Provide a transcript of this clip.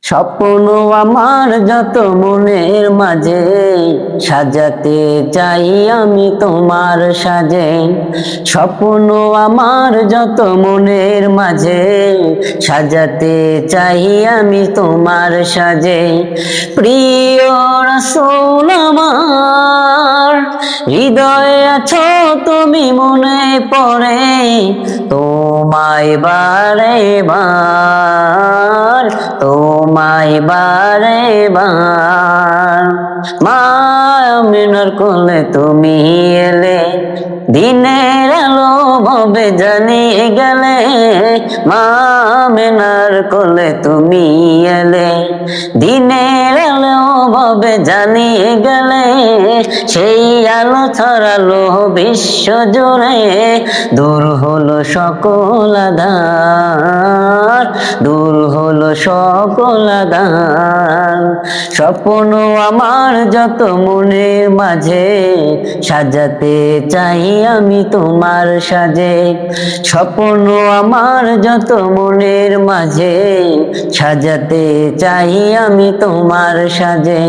স্বপ্ন আমার যত মনের মাঝে, সাজাতে চাই আমি তোমার সাজে। স্বপ্ন আমার যত মনের মাঝে, সাজাতে চাই আমি তোমার সাজে। প্রিয় রাসূল আমার, হৃদয়ে আছো তুমি, মনে পড়ে তোমায় বারে বার, তোমায় বারে বার। মা আমিনার কোলে তুমি এলে, দিনের আলো ভবে জানিয়ে গেলে। মা আমিনার কোলে তুমি এলে, দিনের আলো ভবে জানিয়ে গেলে। সেই আলো ছড়ালো বিশ্ব জুড়ে, দূর হলো সকল আঁধার, দূর হলো সকল আঁধার। স্বপ্ন আমার যত মনের মাঝে, সাজাতে চাই আমি তোমার সাজে। স্বপ্ন আমার যত মনের মাঝে, সাজাতে চাই আমি তোমার সাজে।